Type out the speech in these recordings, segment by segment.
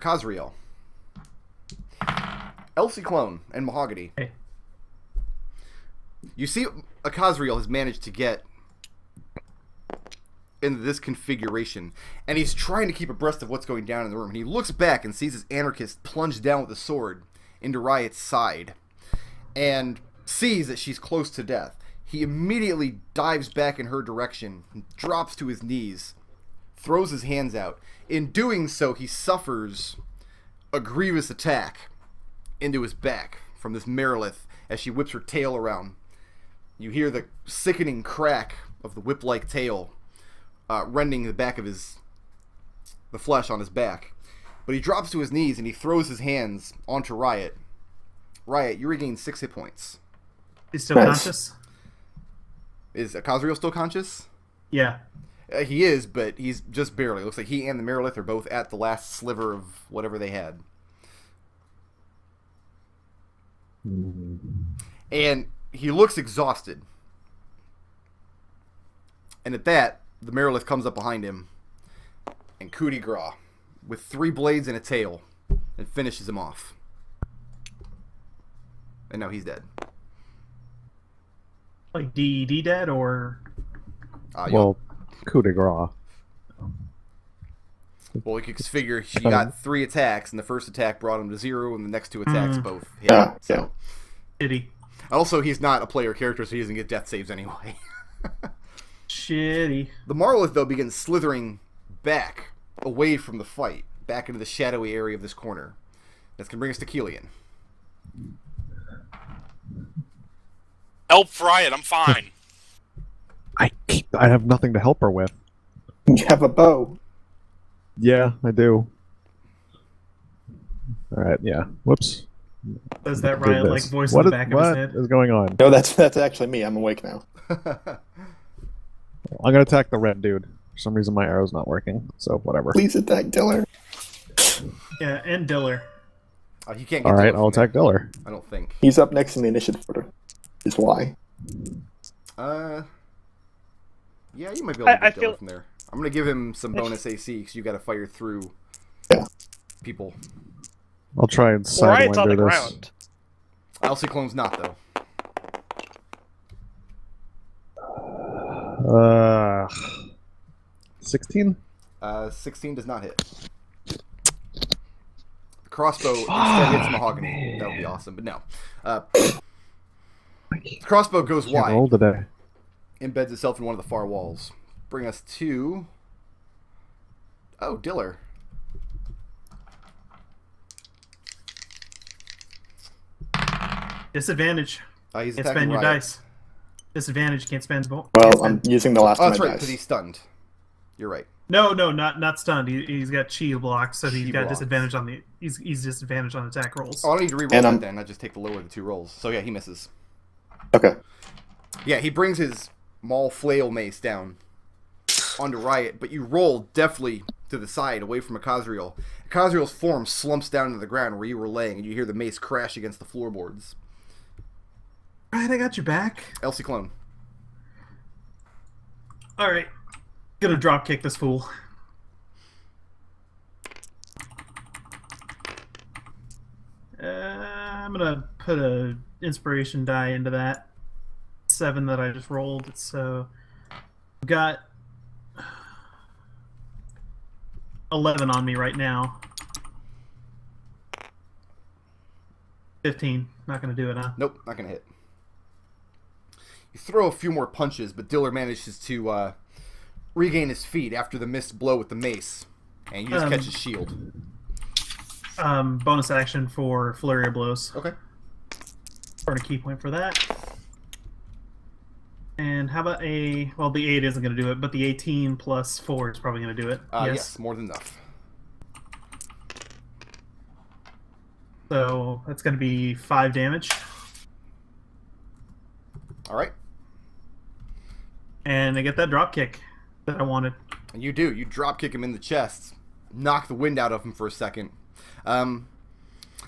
Cazriel, Ciclon, and Mahogany. Hey. You see, Cazriel has managed to get into this configuration, and he's trying to keep abreast of what's going down in the room. And he looks back and sees his anarchist plunge down with a sword into Riot's side, and sees that she's close to death. He immediately dives back in her direction, drops to his knees, throws his hands out. In doing so, he suffers a grievous attack into his back from this Merilith as she whips her tail around. You hear the sickening crack of the whip-like tail rending the back of the flesh on his back. But he drops to his knees and he throws his hands onto Riot. Riot, you regain 6 hit points. He's still conscious? Is Cazriel still conscious? Yeah. He is, but he's just barely. Looks like he and the Merilith are both at the last sliver of whatever they had. And he looks exhausted. And at that, the Merilith comes up behind him and coup de grace with 3 blades and a tail and finishes him off. And now he's dead. Like DED dead or? Well, coup de grace. Well, you can figure she got 3 attacks, and the first attack brought him to 0, and the next 2 attacks both hit. So. Shitty. Also, he's not a player character, so he doesn't get death saves anyway. Shitty. The Marlith, though, begins slithering back, away from the fight, back into the shadowy area of this corner. That's going to bring us to Kelian. Help Riot, I'm fine. I have nothing to help her with. You have a bow. Yeah, I do. Alright, yeah. Whoops. Does that Riot like voice in the back of his head? What is going on? No, that's actually me. I'm awake now. I'm gonna attack the red dude. For some reason my arrow's not working, so whatever. Please attack Diller. Yeah, and Diller. He can't get Alright, Diller I'll from attack Diller. there, I don't think. He's up next in the initiative order. Is why. Yeah, you might be able to I get Diller feel- from there. I'm going to give him some bonus AC, because you got to fire through people. I'll try and Well, Riot's on the sidewinder this. ground. Ciclon's not, though. 16? 16 does not hit. The crossbow instead hits Mahogany. That would be awesome, but no. The crossbow goes Can't wide, roll today. embeds itself in one of the far walls. Bring us to... Oh, Diller. Disadvantage. He's Can't attacking spend your Riot. dice. Disadvantage. Can't spend. Well, I'm using the last Oh, of that's my right, because dice. he's stunned. You're right. No, not stunned. He's got chi blocks, so he's Chi got blocks. disadvantage on the. He's disadvantaged on attack rolls. Oh, I don't need to reroll And that I'm- then. I just take the lower of the 2 rolls. So yeah, he misses. Okay. Yeah, he brings his Maul Flail Mace down onto Riot, but you roll deftly to the side, away from Cazriel. Cazriel's form slumps down to the ground where you were laying, and you hear the mace crash against the floorboards. Alright, I got your back. Ciclon. Alright. Gonna drop kick this fool. I'm gonna put a inspiration die into that 7 that I just rolled. So I've got 11 on me right now. 15. Not gonna do it, huh? Nope, not going to hit. You throw a few more punches, but Diller manages to regain his feet after the missed blow with the mace, and you just catch his shield. Bonus action for Flurry of Blows. Okay. Earn a key point for that. And how about a... Well, the 8 isn't going to do it, but the 18 plus 4 is probably going to do it. Yes, more than enough. So that's going to be 5 damage. All right. And I get that drop kick that I wanted. And you do. You drop kick him in the chest, knock the wind out of him for a second.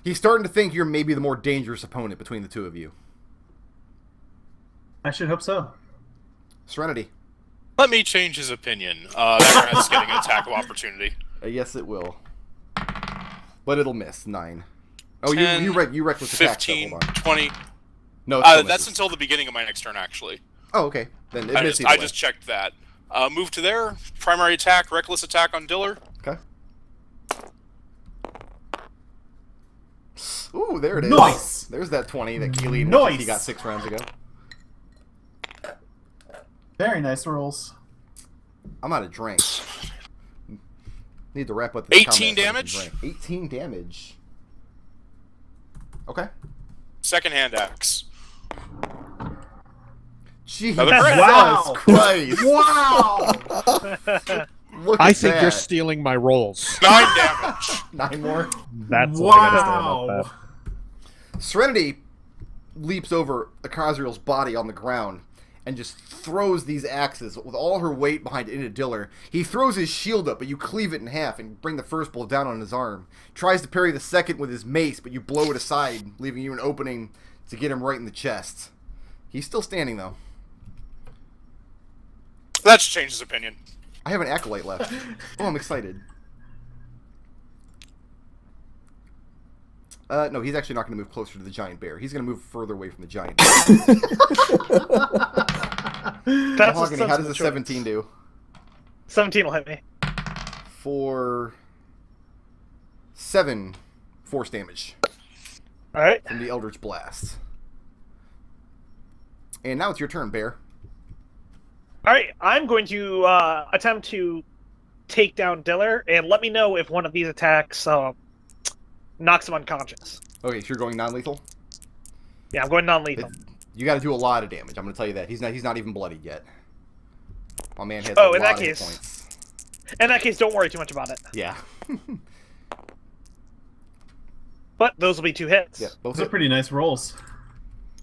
He's starting to think you're maybe the more dangerous opponent between the 2 of you. I should hope so. Serenity. Let me change his opinion. That guy's getting an attack of opportunity. Yes, it will. but it'll miss. 9. Oh, 10, you reckless attack. 15, Hold on. 20. No, it still That's misses. until the beginning of my next turn, actually. Oh, okay. Then it I missed just, either I way. just checked that. Move to there. Primary attack, reckless attack on Diller. Okay. Ooh, there it is. Nice! There's that 20 that Kelian Nice! he got 6 rounds ago. Very nice rolls. I'm out of drink. Need to wrap up this 18 combat damage? so I can drink. 18 damage. Okay. Second hand axe. Jesus Another crit. Wow. Christ. Wow! Look I at think that. you're stealing my rolls. 9 damage. 9 more. That's what I gotta say about Wow! that. Serenity leaps over Akazriel's body on the ground and just throws these axes with all her weight behind it into Diller. He throws his shield up, but you cleave it in half and bring the first blow down on his arm. Tries to parry the second with his mace, but you blow it aside, leaving you an opening to get him right in the chest. He's still standing, though. That's changed his opinion. I have an Acolyte left. Oh, I'm excited. No, he's actually not going to move closer to the giant bear. He's going to move further away from the giant bear. That's Mahogany, how does a 17 do? 17 will hit me. For 7 force damage Alright. from the Eldritch Blast. And now it's your turn, bear. Alright, I'm going to attempt to take down Diller, and let me know if one of these attacks knocks him unconscious. Okay, so you're going non-lethal? Yeah, I'm going non-lethal. You got to do a lot of damage. I'm going to tell you that. He's not even bloodied yet. My man has Oh, a in lot that of hit case. points. In that case, don't worry too much about it. Yeah. But those will be 2 hits. Yeah, both Those are hit. pretty nice rolls.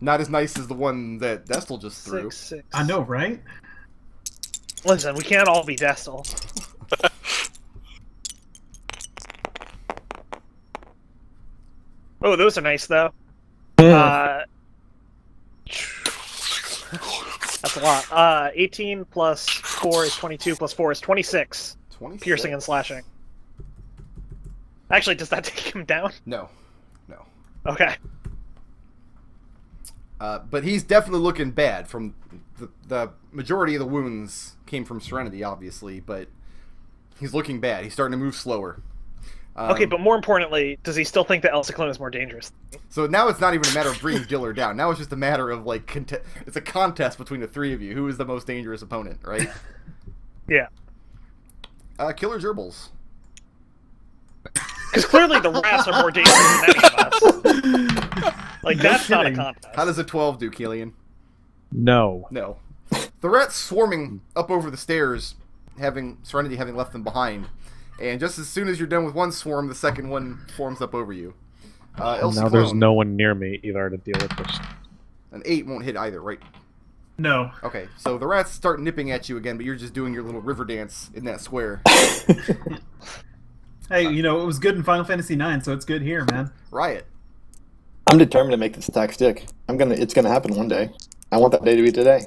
Not as nice as the one that Destil just threw. 6, 6. I know, right? Listen, we can't all be Destil. Oh, those are nice, though. That's a lot. 18 plus 4 is 22, plus 4 is 26. 26. Piercing and slashing. Actually, does that take him down? No. No. Okay. But he's definitely looking bad. From the majority of the wounds came from Serenity, obviously, but he's looking bad. He's starting to move slower. Okay, but more importantly, does he still think that Ciclon is more dangerous? So now it's not even a matter of bringing Diller down. Now it's just a matter of, like, it's a contest between the three of you. Who is the most dangerous opponent, right? Yeah. Killer Gerbils. Because clearly the rats are more dangerous than any of us. Like, that's not a kidding. contest. How does a 12 do, Kelian? No. No. The rats swarming up over the stairs, Serenity having left them behind. And just as soon as you're done with one swarm, the second one forms up over you. Now there's no one near me either to deal with this. An 8 won't hit either, right? No. Okay, so the rats start nipping at you again, but you're just doing your little river dance in that square. Hey, you know, it was good in Final Fantasy IX, so it's good here, man. Riot. I'm determined to make this attack stick. It's gonna happen one day. I want that day to be today.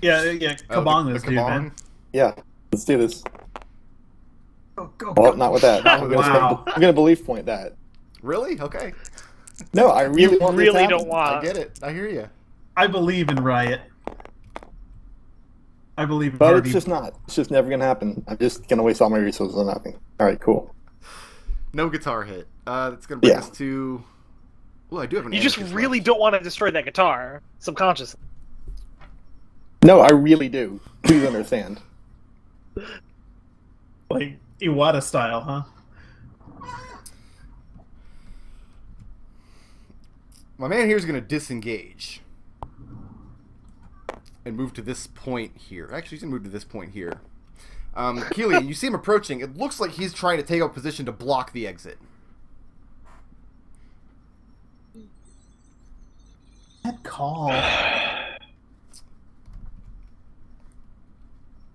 Yeah, Kabong the this dude, man. Kabong? Yeah, let's do this. Go, Well, not with that. I'm Wow. gonna belief point that. Really? Okay. No, I really want this to Really happen. don't want. I get it. I hear you. I believe in Riot. I believe in But Harvey. it's just not. It's just never gonna happen. I'm just gonna waste all my resources on nothing. All right, cool. No guitar hit. That's going to bring Yeah. us to... Well, I do have an You just anarchist really left. don't want to destroy that guitar, subconsciously. No, I really do. Please understand. Like, Iwata style, huh? My man here is going to disengage. And move to this point here. Actually, he's going to move to this point here. Kelian, you see him approaching. It looks like he's trying to take a position to block the exit. That call.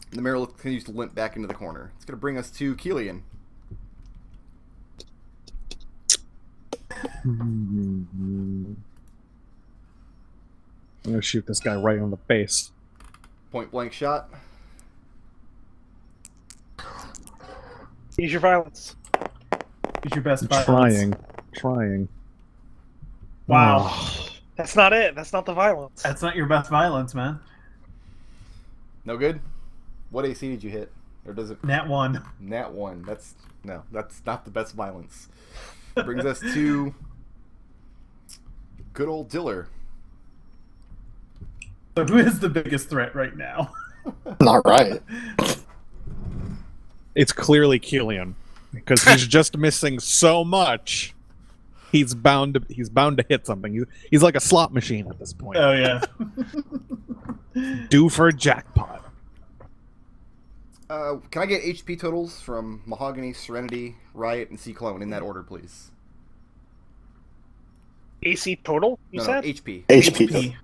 The mare continues to limp back into the corner. It's going to bring us to Kelian. I'm gonna shoot this guy right on the face. Point blank shot. Use your violence. Use your best I'm violence. trying. Wow. Oh. That's not it. That's not the violence. That's not your best violence, man. No good? What AC did you hit? Or does it... Nat 1. Nat 1. That's not the best violence. Brings us to good old Diller. So who is the biggest threat right now? Not Riot. It's clearly Kelian, because he's just missing so much. He's bound to hit something. He's like a slot machine at this point. Oh, yeah. Due for a jackpot. Can I get HP totals from Mahogany, Serenity, Riot, and Ciclon in that order, please? AC total, you No, said? HP. HP.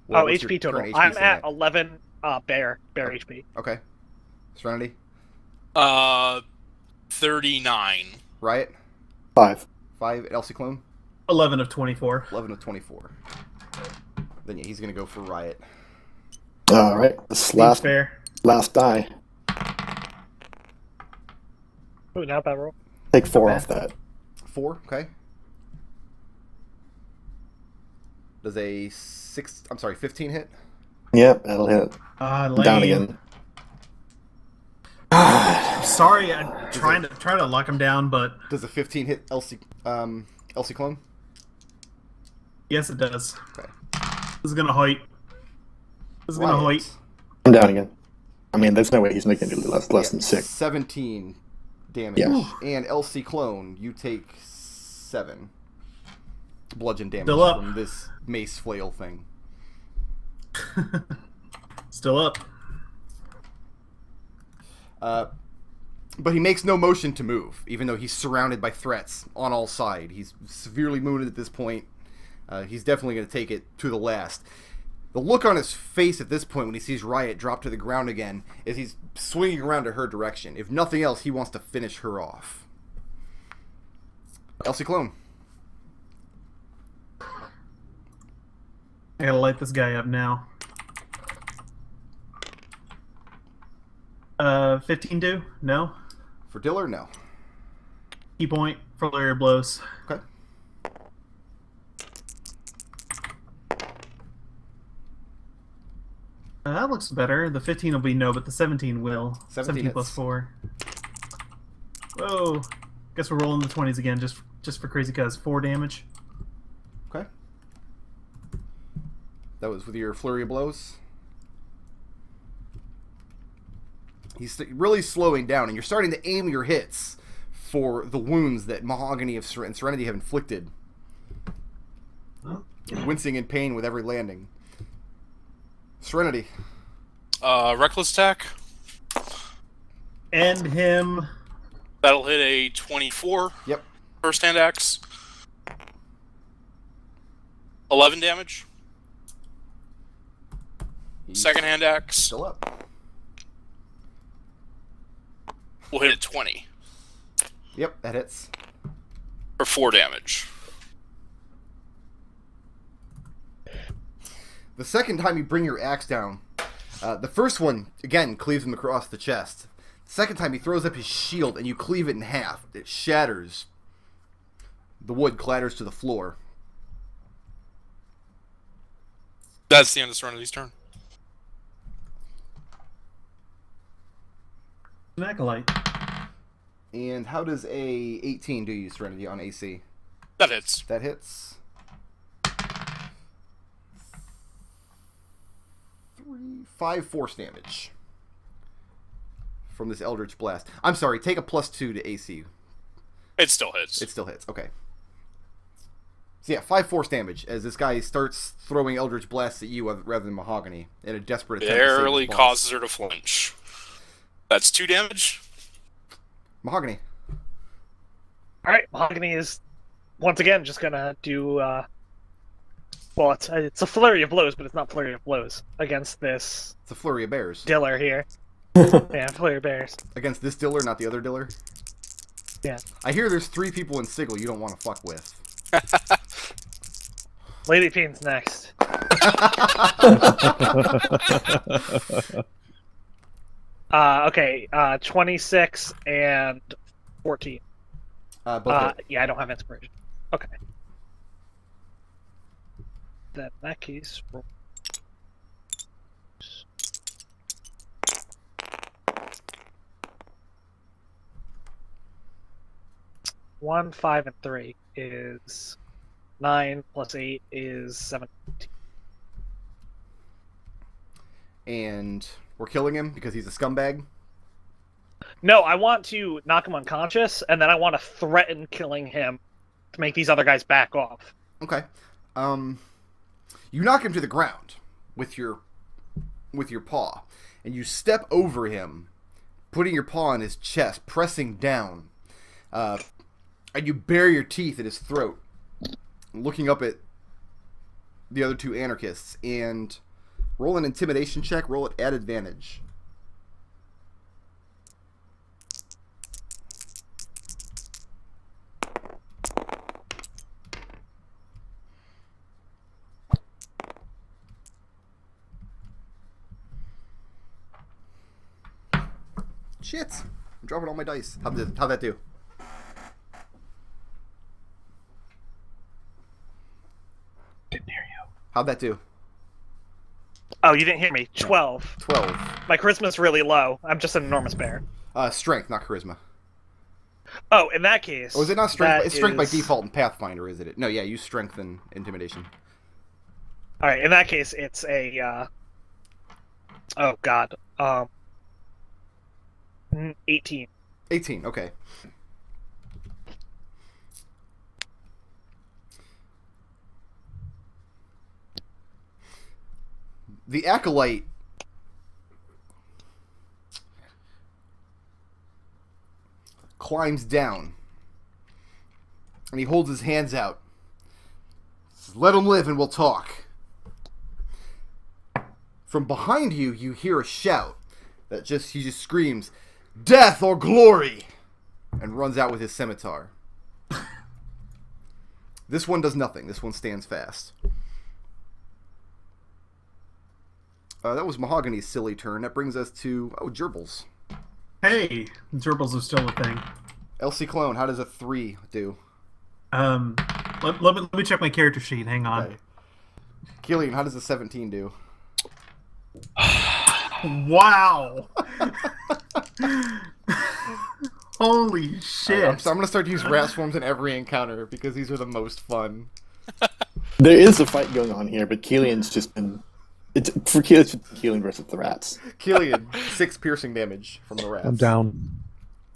Well, Oh, what's your HP total. current HP I'm set at 11 bear HP. Okay. Serenity? 39. Riot? 5. 5. Elsie Clone? 11 of 24. 11 of 24. Then yeah, he's gonna go for Riot. All right. This Seems fair. last die. Ooh, not bad roll. Take 4 Okay. off that. 4, okay. Does a 15 hit? Yep, that'll hit. Lame. Down again. Sorry, I'm trying to lock him down, but Does a 15 hit Elsie Clone? yes, it does. Okay. This is gonna hoit. This is gonna Riot. hoit. I'm down again. I mean, there's no way he's making it less than 6. 17 damage. Yeah. And Elsie Clone, you take 7 bludgeon damage Still up. from this mace flail thing. Still up. But he makes no motion to move, even though he's surrounded by threats on all sides. He's severely wounded at this point. He's definitely going to take it to the last. The look on his face at this point when he sees Riot drop to the ground again is he's swinging around to her direction. If nothing else, he wants to finish her off. Elsie Clone. I gotta light this guy up now. 15 do? No? For Diller, no. Key point for Flurry of Blows. Okay. That looks better. The 15 will be no, but the 17 will. 17 plus hits. 4. Whoa. Guess we're rolling the 20s again, just for crazy cuz. 4 damage. Okay. That was with your flurry of blows. He's really slowing down, and you're starting to aim your hits for the wounds that Mahogany and Serenity have inflicted. Wincing in pain with every landing. Serenity. Reckless attack. End him. That'll hit a 24. Yep. First hand axe. 11 damage. He's Second hand axe. still up. We'll hit a 20 Yep, that hits. for 4 damage. The second time you bring your axe down, the first one, again, cleaves him across the chest. The second time he throws up his shield and you cleave it in half. It shatters. The wood clatters to the floor. That's the end of Serenity's turn. An acolyte. And how does a 18 do you, Serenity, on AC? That hits. That hits. 5 force damage from this Eldritch Blast. I'm sorry, take a +2 to AC. It still hits. It still hits, okay. So yeah, 5 force damage as this guy starts throwing Eldritch Blasts at you rather than Mahogany in a desperate attempt to save Barely his boss. causes her to flinch. That's 2 damage. Mahogany. Alright, Mahogany is once again just gonna do well, it's a flurry of blows, but it's not flurry of blows against this It's a flurry of bears. Diller here. Yeah, flurry of bears. Against this Diller, not the other Diller. Yeah. I hear there's 3 people in Sigil you don't want to fuck with. Lady Fiend's next. Okay, 26 and 14. Both hit. Yeah, I don't have inspiration. Okay. Then in that case, roll. 1, 5, and 3 is 9 plus 8 is 17. And we're killing him because he's a scumbag? No, I want to knock him unconscious, and then I want to threaten killing him to make these other guys back off. Okay. You knock him to the ground with your paw, and you step over him, putting your paw on his chest, pressing down, and you bury your teeth in his throat, looking up at the other two anarchists, and roll an intimidation check. Roll it at advantage. Shit! I'm dropping all my dice. How'd that do? Didn't hear you. How'd that do? Oh, you didn't hear me. 12. 12. My charisma's really low. I'm just an enormous bear. Strength, not charisma. Oh, in that case... Oh, is it not strength? It's strength by is- default in Pathfinder, isn't it? No, yeah, use strength and intimidation. Alright, in that case, it's a... Oh, God. 18. 18, okay. The Acolyte climbs down, and he holds his hands out. Says, "Let him live and we'll talk." From behind you, you hear a shout that he just screams, "Death or glory!" and runs out with his scimitar. This one does nothing. This one stands fast. That was Mahogany's silly turn. That brings us to Gerbils. Hey, gerbils are still a thing. LC Clone, how does a 3 do? Let me check my character sheet. Hang on. Okay. Kelian, how does a 17 do? Wow. Holy shit. I'm going to start to use rat swarms in every encounter because these are the most fun. There is a fight going on here, but Kelian's just been... For Kelian versus the rats. Kelian, 6 piercing damage from the rats. I'm down.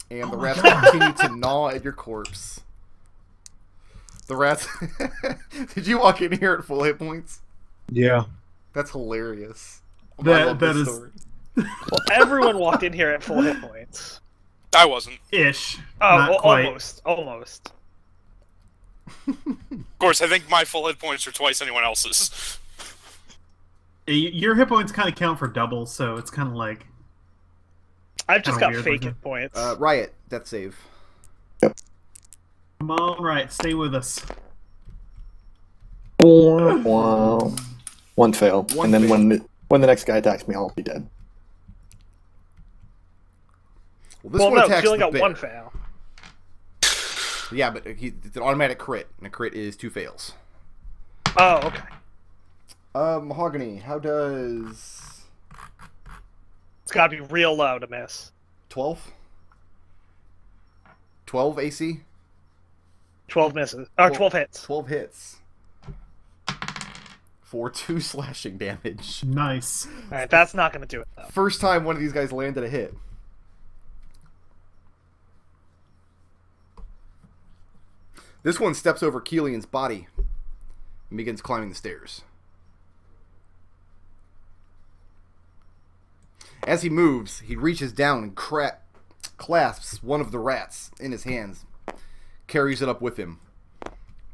And the rats continue to gnaw at your corpse. The rats... Did you walk in here at full hit points? Yeah. That's hilarious. I That love this is story. Well, everyone walked in here at full hit points. I wasn't. ish. Oh, Not quite. almost. Of course, I think my full hit points are twice anyone else's. Your hit points kind of count for double, so it's kind of like... I've just Kinda got weird fake looking. hit points. Riot, death save. Come on, right, stay with us. Wow. One fail. One and then fail. when the next guy attacks me, I'll be dead. Well, this well, one no, attacks you only the got bear. one fail. Yeah, but it's an automatic crit, and a crit is 2 fails. Oh, okay. Mahogany, how does... It's gotta be real low to miss. 12? 12 AC? 12 misses. Or 12 hits. 12 hits. For 2 slashing damage. Nice. Alright, that's not gonna do it, though. First time one of these guys landed a hit. This one steps over Kelian's body and begins climbing the stairs. As he moves, he reaches down and clasps one of the rats in his hands, carries it up with him,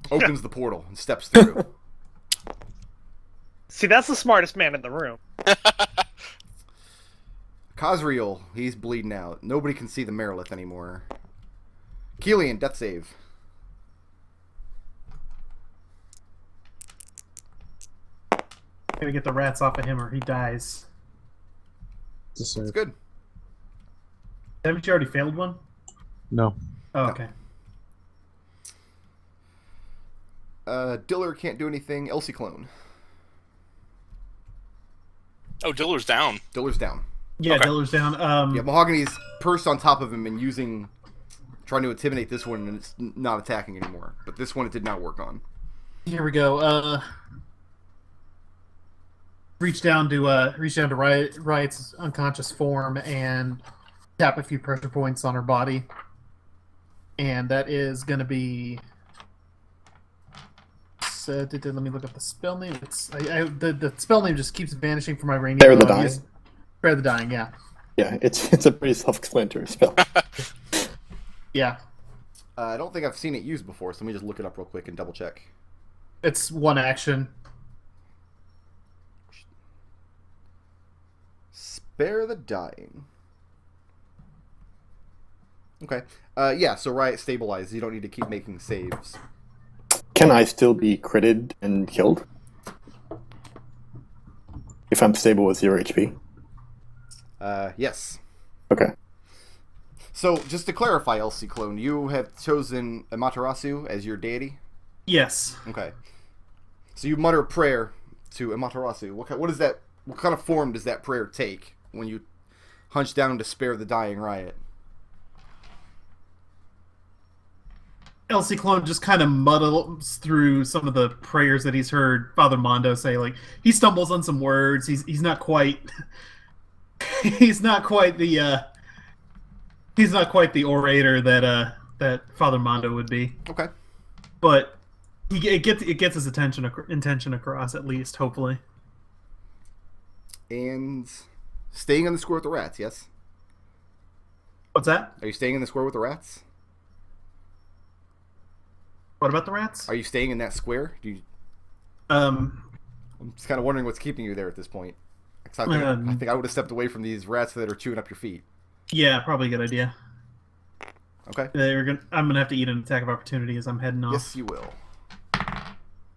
opens the portal, and steps through. See, that's the smartest man in the room. Khazriel, he's bleeding out. Nobody can see the Merilith anymore. Kelian, death save. Gotta get the rats off of him or he dies. It's It's good. Haven't you already failed one? No. Oh, okay. Diller can't do anything. Ciclon. Oh, Diller's down. Diller's down. Yeah, Okay. Diller's down. Yeah, Mahogany's perched on top of him and trying to intimidate this one, and it's not attacking anymore. But this one it did not work on. Here we go. Reach down to Riot's unconscious form and tap a few pressure points on her body, and that is going to be. Let me look up the spell name. The spell name just keeps vanishing from my brain. Spare the Dying. Spare the Dying. Yeah. Yeah, it's a pretty self-explanatory spell. Yeah. I don't think I've seen it used before, so let me just look it up real quick and double check. It's one action. Spare the Dying. Okay. Yeah, so Riot stabilizes. You don't need to keep making saves. Can I still be critted and killed? If I'm stable with 0 HP? Yes. Okay. So, just to clarify, Ciclon, you have chosen Amaterasu as your deity? Yes. Okay. So you mutter a prayer to Amaterasu. What is that? What kind of form does that prayer take when you hunch down to spare the dying Riot? Ciclon just kind of muddles through some of the prayers that he's heard Father Mondo say. Like, he stumbles on some words. He's not quite he's not quite the orator that Father Mondo would be. Okay. But it gets his intention across, at least, hopefully. And staying in the square with the rats, yes? What's that? Are you staying in the square with the rats? What about the rats? Are you staying in that square? I'm just kind of wondering what's keeping you there at this point. 'Cause I think I would have stepped away from these rats that are chewing up your feet. Yeah, probably a good idea. Okay. I'm gonna have to eat an attack of opportunity as I'm heading off. Yes, you will.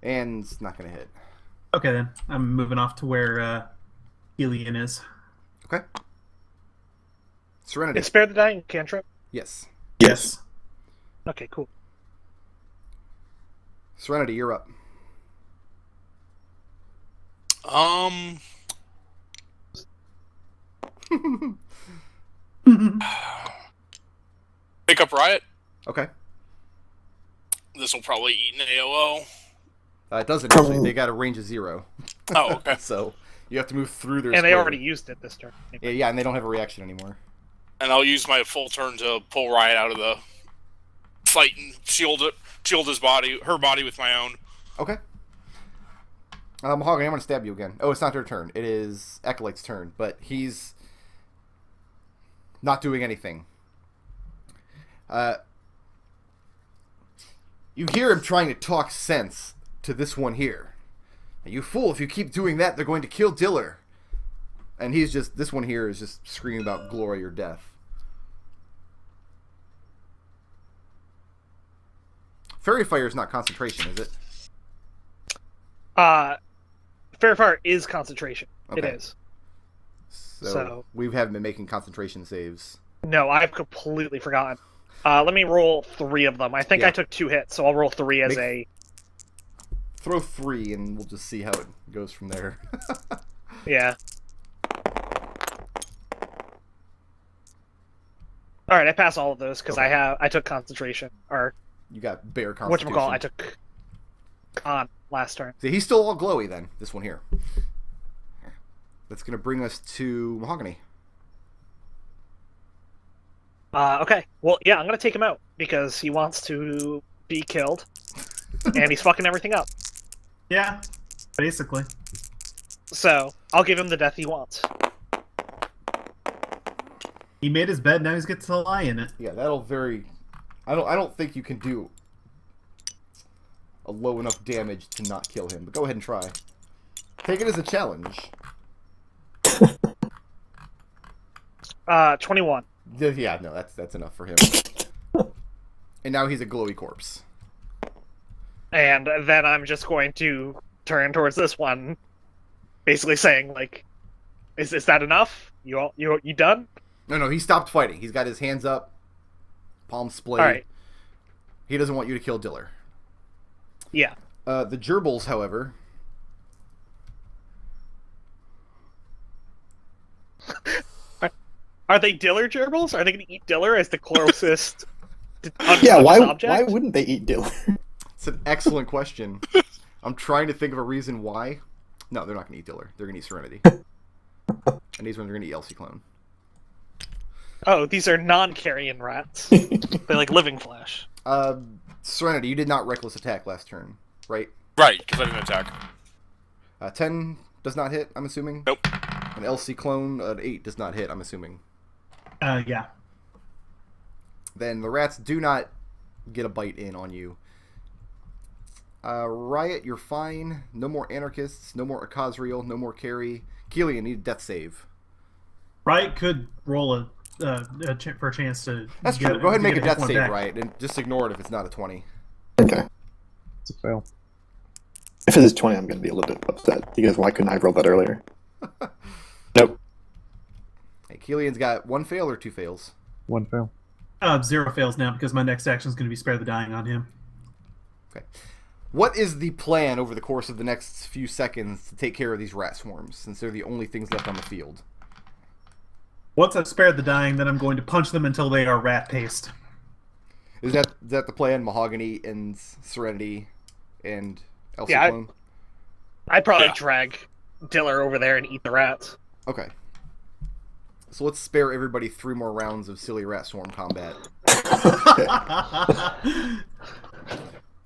And it's not going to hit. Okay, then. I'm moving off to where Kelian is. Okay. Serenity. Is Spare the Dying cantrip? Yes. Yes. Okay, cool. Serenity, you're up. Pick up Riot. Okay. This will probably eat an AOO. It doesn't actually. They got a range of 0. Oh, okay. So you have to move through their And they square. already used it this turn. Yeah, and they don't have a reaction anymore. And I'll use my full turn to pull Riot out of the fight and shield her body with my own. Okay. Mahogany, I'm going to stab you again. Oh, it's not her turn. It is Acolyte's turn, but he's not doing anything. You hear him trying to talk sense to this one here. You fool, if you keep doing that, they're going to kill Diller. And this one here is just screaming about glory or death. Fairy Fire is not concentration, is it? Fair Fire is concentration. Okay. It is. So we haven't been making concentration saves. No, I've completely forgotten. Let me roll 3 of them. I think Yeah. I took 2 hits, so I'll roll 3 as Throw 3 and we'll just see how it goes from there. Yeah. Alright, I pass all of those because Okay. I took concentration. Or You got bear concentration. whatchamacallit, I took con last turn. See, he's still all glowy then, this one here. That's going to bring us to Mahogany. Okay. Well, yeah, I'm gonna take him out because he wants to be killed, and he's fucking everything up. Yeah, basically. So I'll give him the death he wants. He made his bed, now he gets to lie in it. Yeah, that'll vary. I don't think you can do a low enough damage to not kill him, but go ahead and try. Take it as a challenge. 21. Yeah, no, that's enough for him. And now he's a glowy corpse. And then I'm just going to turn towards this one, basically saying, like, is that enough? You done? No, he stopped fighting. He's got his hands up, palms splayed. All right. He doesn't want you to kill Diller. Yeah. The gerbils, however, Are they Diller gerbils? Are they going to eat Diller as the closest Yeah, why object? wouldn't they eat Diller? it's an excellent question. I'm trying to think of a reason why. No, they're not going to eat Diller. They're going to eat Serenity. And these ones are going to eat Ciclon. Oh, these are non-carrion rats. They like living flesh. Serenity, you did not reckless attack last turn, right? Right, because I didn't attack. 10 does not hit, I'm assuming? Nope. An Ciclon, 8 does not hit, I'm assuming. Yeah. Then the rats do not get a bite in on you. Riot, you're fine. No more anarchists, no more Akazriel, no more carry. Kelian, need a death save. Riot could roll for a chance to. That's true. Go ahead and make a death save, back. Riot, and just ignore it if it's not a 20. Okay. It's a fail. If it is 20, I'm going to be a little bit upset. Because why couldn't I have rolled that earlier? Nope. Hey, Kelian's got 1 fail or 2 fails? 1 fail. 0 fails now because my next action is going to be spare the dying on him. Okay. What is the plan over the course of the next few seconds to take care of these rat swarms, since they're the only things left on the field? Once I've spared the dying, then I'm going to punch them until they are rat paste. Is that the plan? Mahogany and Serenity and Ciclon? Yeah, I'd probably drag Diller over there and eat the rats. Okay. So let's spare everybody 3 more rounds of silly rat swarm combat.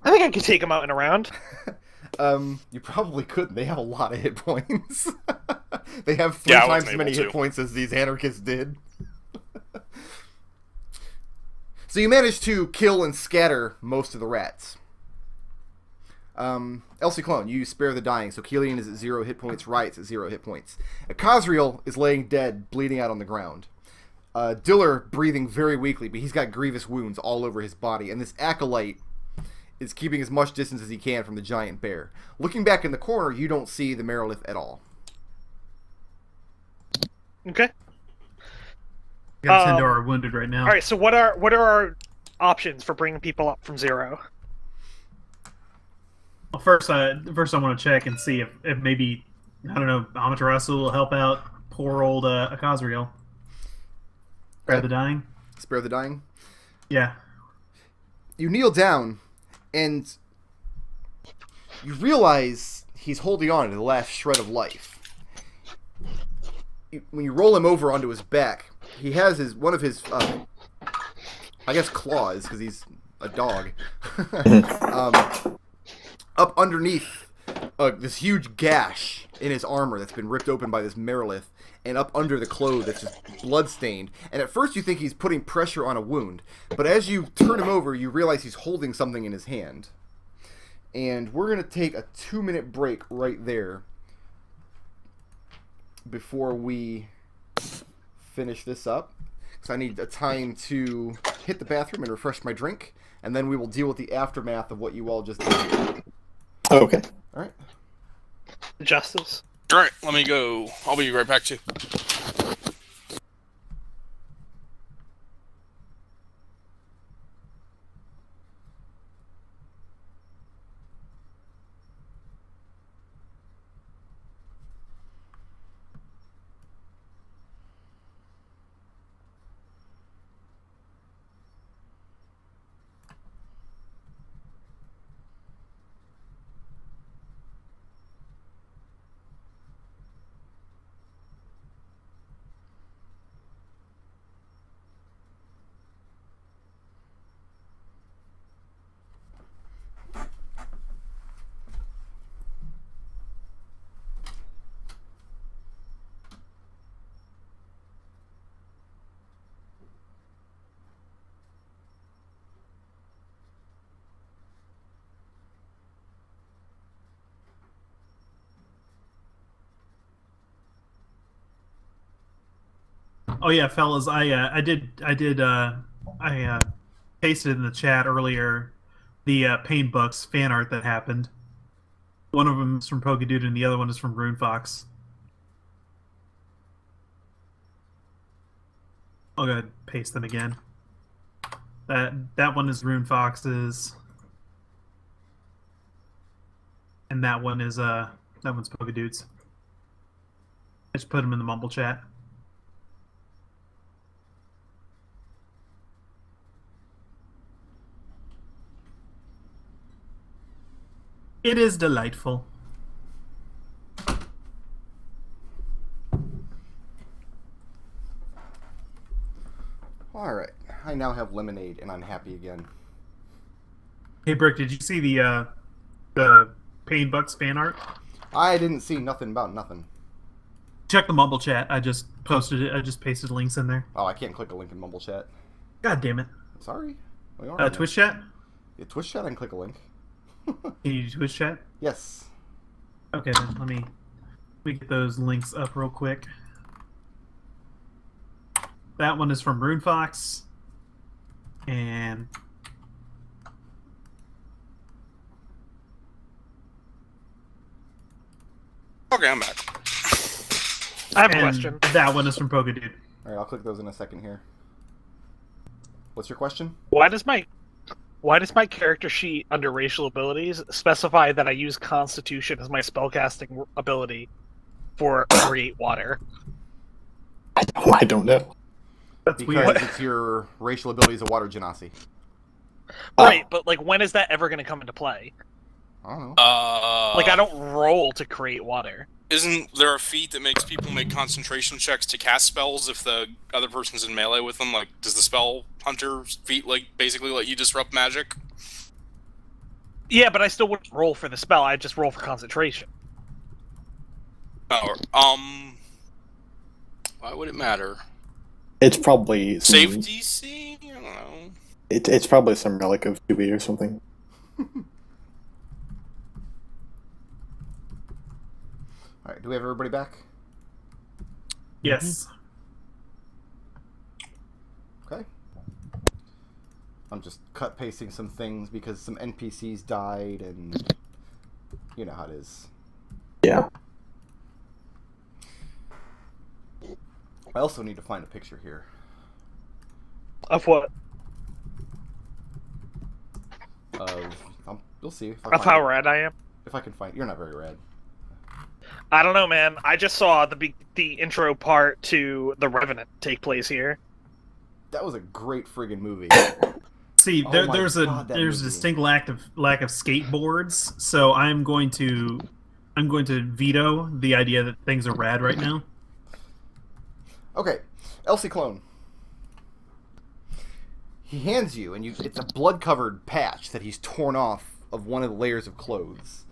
I think I could take them out in a round. You probably couldn't. They have a lot of hit points. They have 3 Yeah, I times wasn't as many able hit to. points as these anarchists did. So you managed to kill and scatter most of the rats. Ciclon, you spare the dying, so Kelian is at 0 hit points, Riot's at 0 hit points. Akazriel is laying dead, bleeding out on the ground. Diller breathing very weakly, but he's got grievous wounds all over his body, and this acolyte is keeping as much distance as he can from the giant bear. Looking back in the corner, you don't see the Merilith at all. Okay. Got 10 are wounded right now. All right. So what are our options for bringing people up from 0? Well, first I want to check and see if maybe, I don't know, Amaterasu will help out poor old Akazriel. Spare the dying? Spare the dying. Yeah. You kneel down, and you realize he's holding on to the last shred of life. When you roll him over onto his back, he has one of his, I guess, claws, because he's a dog, up underneath this huge gash in his armor that's been ripped open by this Merilith, and up under the clothes that's just blood-stained. And at first you think he's putting pressure on a wound, but as you turn him over, you realize he's holding something in his hand. And we're going to take a 2-minute break right there before we finish this up. So I need a time to hit the bathroom and refresh my drink, and then we will deal with the aftermath of what you all just did. Okay. All right. Justice. All right, let me go. I'll be right back too. Oh yeah, fellas, I pasted in the chat earlier the Pain Bucks fan art that happened. One of them is from Pokedude and the other one is from Rune Fox. I'll go ahead and paste them again. That one is Rune Fox's. And that one's Poke Dudes. I just put them in the mumble chat. It is delightful. Alright, I now have lemonade and I'm happy again. Hey, Brick, did you see the Pain Bucks fan art? I didn't see nothing about nothing. Check the mumble chat. I just posted it. I just pasted links in there. Oh, I can't click a link in Mumble Chat. God damn it. Sorry. We are on Twitch chat? Yeah, Twitch Chat, I can click a link. Can you do Twitch chat? Yes. Okay, then let me get those links up real quick. That one is from RuneFox. And Okay, I'm back. I have a and question. that one is from Pokedude. Alright, I'll click those in a second here. What's your question? Why does my character sheet under racial abilities specify that I use Constitution as my spellcasting ability for Create Water? I don't know. That's Because weird. it's your racial ability as a water genasi. Right, but like, when is that ever going to come into play? I don't know. Like, I don't roll to create water. Isn't there a feat that makes people make concentration checks to cast spells if the other person's in melee with them? Like, does the spell hunter feat basically let you disrupt magic? Yeah, but I still wouldn't roll for the spell. I just roll for concentration. Oh, why would it matter? It's probably some, Save DC? I don't know. It's probably some relic of 2B or something. Alright, do we have everybody back? Yes. Okay. I'm just cut pasting some things because some NPCs died and you know how it is. Yeah. I also need to find a picture here. Of what? You'll see if I Of find how it. rad I am? If I can find, you're not very rad. I don't know, man. I just saw the intro part to The Revenant take place here. That was a great friggin' movie. See, Oh there, my there's God, that a movie. distinct lack of skateboards, so I'm going to veto the idea that things are rad right now. Okay, Elsie Clone. He hands you, and it's a blood-covered patch that he's torn off of one of the layers of clothes.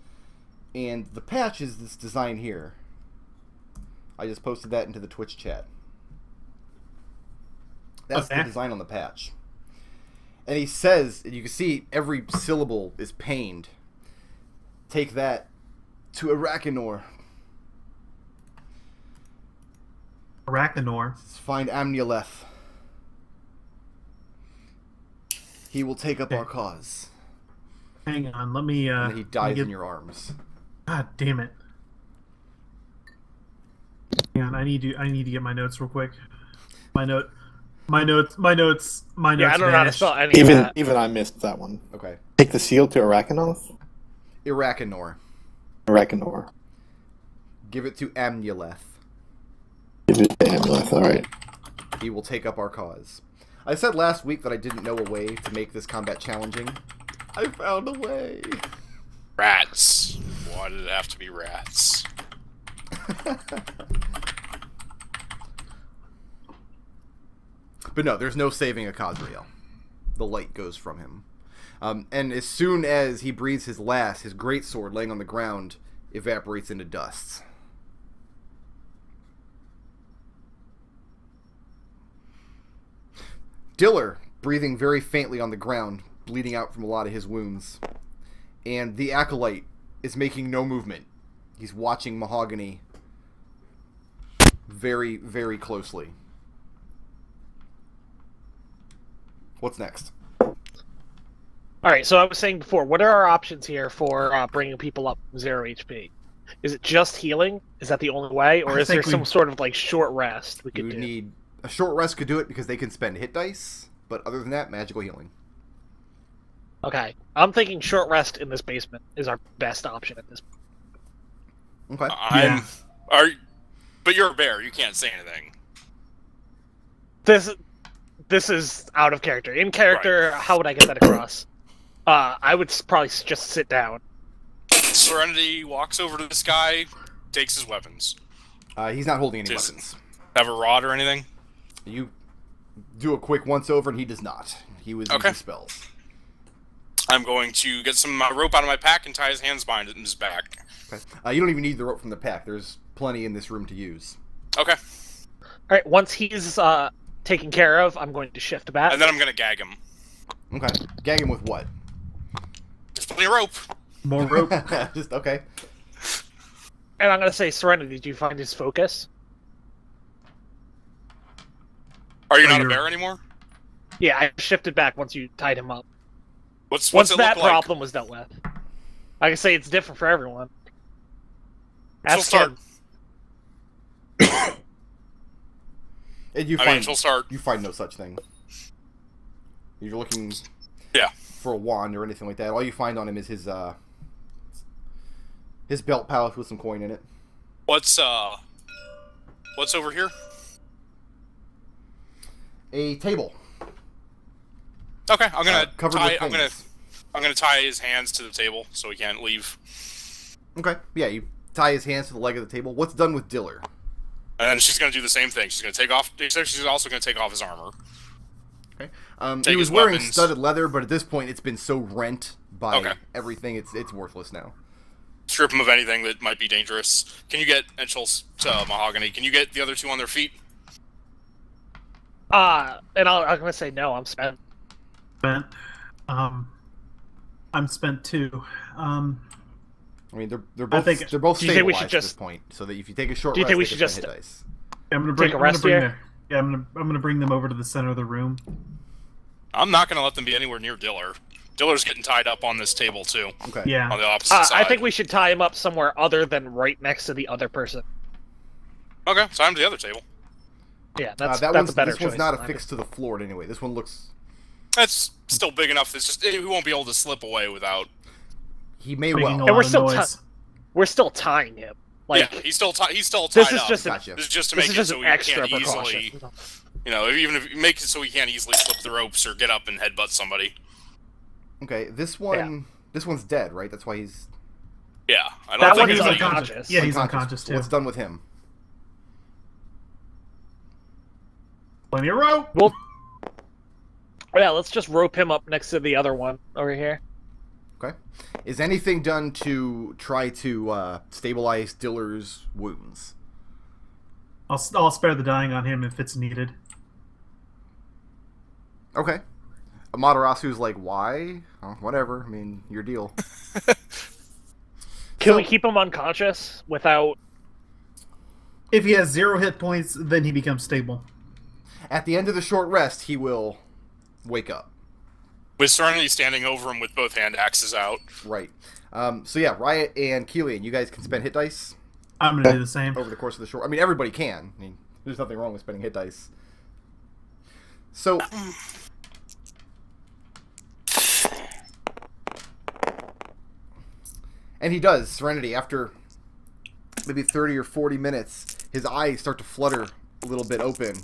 And the patch is this design here. I just posted that into the Twitch chat. That's the Okay. design on the patch. And he says, and you can see every syllable is pained. Take that to Arakanor. Arachnor. Find Amnuleth. He will take up Okay. our cause. Hang on, let me. And he dies get... in your arms. God damn it! Hang on, I need to get my notes real quick. My notes. Yeah, I don't know how to vanished. spell any of that. Even I missed that one. Okay. Take the seal to Arachnoth? Arakanor. Arakanor. Give it to Amnuleth. Give it to Amuleth, alright. He will take up our cause. I said last week that I didn't know a way to make this combat challenging. I found a way. Rats. Why did it have to be rats? But no, there's no saving a Kazriel. The light goes from him. And as soon as he breathes his last, his greatsword laying on the ground evaporates into dust. Diller, breathing very faintly on the ground, bleeding out from a lot of his wounds. And the Acolyte is making no movement. He's watching Mahogany very, very closely. What's next? Alright, so I was saying before, what are our options here for bringing people up from 0 HP? Is it just healing? Is that the only way? Or I is there think some we- sort of like short rest we You could would do? need a short rest could do it because they can spend hit dice, but other than that, magical healing. Okay, I'm thinking short rest in this basement is our best option at this point. Okay. But you're a bear. You can't say anything. This is out of character. In character, how would I get that across? I would probably just sit down. Serenity walks over to this guy, takes his weapons. He's not holding any Does- weapons. Have a rod or anything? You do a quick once over, and he does not. He was using spells. I'm going to get some rope out of my pack and tie his hands behind it in his back. Okay. You don't even need the rope from the pack. There's plenty in this room to use. Okay. Alright, once he's taken care of, I'm going to shift back. And then I'm going to gag him. Okay. Gag him with what? There's plenty of rope. More rope. Just okay. And I'm going to say, Serenity, did you find his focus? Are you not a bear anymore? Yeah, I shifted back once you tied him up. What's Once it that look like? problem was dealt with. I can say it's different for everyone. She'll start. And you She'll start. You find no such thing. You're looking Yeah. for a wand or anything like that. All you find on him is his belt pouch with some coin in it. What's over here? A table. Okay, I'm gonna covered tie. with things. I'm gonna tie his hands to the table so he can't leave. Okay. Yeah, you tie his hands to the leg of the table. What's done with Diller? And then she's gonna do the same thing. She's gonna take off. She's also gonna take off his armor. Okay. Take He was his wearing weapons. studded leather, but at this point it's been so rent by Okay. everything, it's worthless now. Strip him of anything that might be dangerous. Can you get Mahogany? Can you get the other two on their feet? And I'm going to say no, I'm spent. Spent. I'm spent too. I mean, they're both think- they're both Do you think we stabilized should at this just- point, so that if you take a short Do you rest, think we they should can just- hit dice. I'm gonna bring. Take a I'm gonna rest bring here? their- Yeah, I'm gonna bring them over to the center of the room. I'm not gonna let them be anywhere near Diller. Diller's getting tied up on this table too, Okay. Yeah. on the opposite side. I think we should tie him up somewhere other than right next to the other person. Okay, tie him to the other table. Yeah, that's that a one's better this choice. one's not than affixed to the floor anyway. This one looks. That's still big enough. It's just he won't be able to slip away without. He may Making well. a And lot we're of still noise. We're still tying him. Like, Yeah, he's still tied this up. is just an, Gotcha. This is just to this make is it just so an he extra can't easily. precaution. Even if you make it so he can't easily slip the ropes or get up and headbutt somebody. Okay, this one. This one's dead, right? That's why he's Yeah, I don't That think one He's is anybody. unconscious. Yeah, he's unconscious So too. what's done with him? Plenty of rope. Well, yeah, let's just rope him up next to the other one over here. Okay. Is anything done to try to stabilize Diller's wounds? I'll spare the dying on him if it's needed. Okay. Amaterasu's like, why? Oh, whatever. I mean, your deal. Can we keep him unconscious without? If he has 0 hit points, then he becomes stable. At the end of the short rest, he will wake up. With Serenity standing over him with both hand axes out. Right. So yeah, Riot and Kelian, you guys can spend hit dice I'm gonna do the same. over the course of the short. I mean, everybody can. I mean, there's nothing wrong with spending hit dice. So. And he does, Serenity, after maybe 30 or 40 minutes, his eyes start to flutter a little bit open,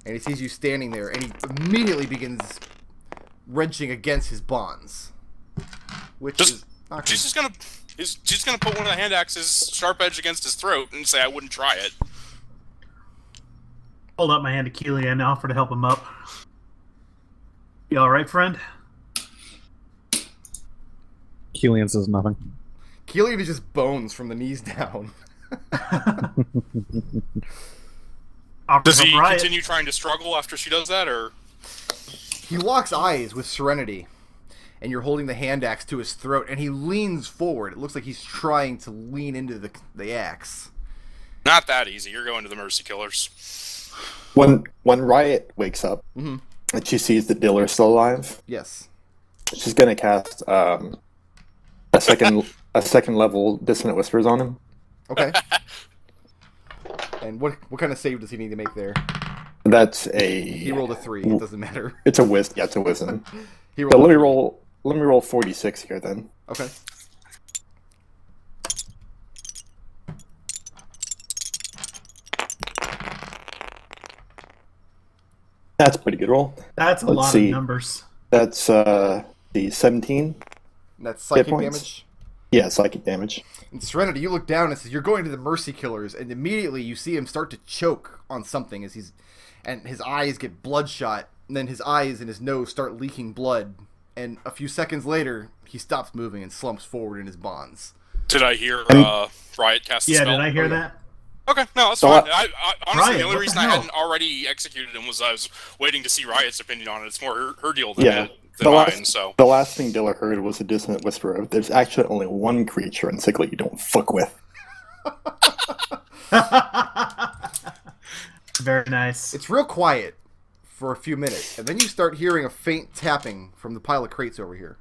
and he sees you standing there, and he immediately begins wrenching against his bonds. Which is not She's just gonna put one of the hand axes sharp edge against his throat and say I wouldn't try it. Hold up my hand to Kelian and offer to help him up. You alright, friend? Kelian says nothing. Kelian is just bones from the knees down. Offer Does to he help Riot. continue trying to struggle after she does that, or He locks eyes with Serenity, and you're holding the hand axe to his throat, and he leans forward. It looks like he's trying to lean into the axe. not that easy? You're going to the Mercy Killers. When Riot wakes up Mhm. and she sees that Diller's still alive, Yes. she's gonna cast a second level Dissonant Whispers on him. Okay. And what kind of save does he need to make there? That's He a rolled a 3. It doesn't matter. it's a wisdom. Yeah, it's a wisdom. He So rolled let a me 3. roll. let me roll 46 here then. Okay. That's a pretty good roll. That's a Let's lot see. of numbers. That's the 17. That's psychic points. damage. Yeah, psychic damage. And Serenity, you look down and says, "You're going to the Mercy Killers," and immediately you see him start to choke on something and his eyes get bloodshot, and then his eyes and his nose start leaking blood, and a few seconds later, he stops moving and slumps forward in his bonds. Did I hear Riot cast a Yeah, spell? did I hear that? Okay, no, that's So fine. I- Honestly, Riot, the only what reason the I hell? hadn't already executed him was I was waiting to see Riot's opinion on it. It's more her deal than, Yeah. than mine, so... The last thing Diller heard was a dissonant whisper of, "There's actually only one creature in Sigil you don't fuck with." Very nice. It's real quiet for a few minutes, and then you start hearing a faint tapping from the pile of crates over here.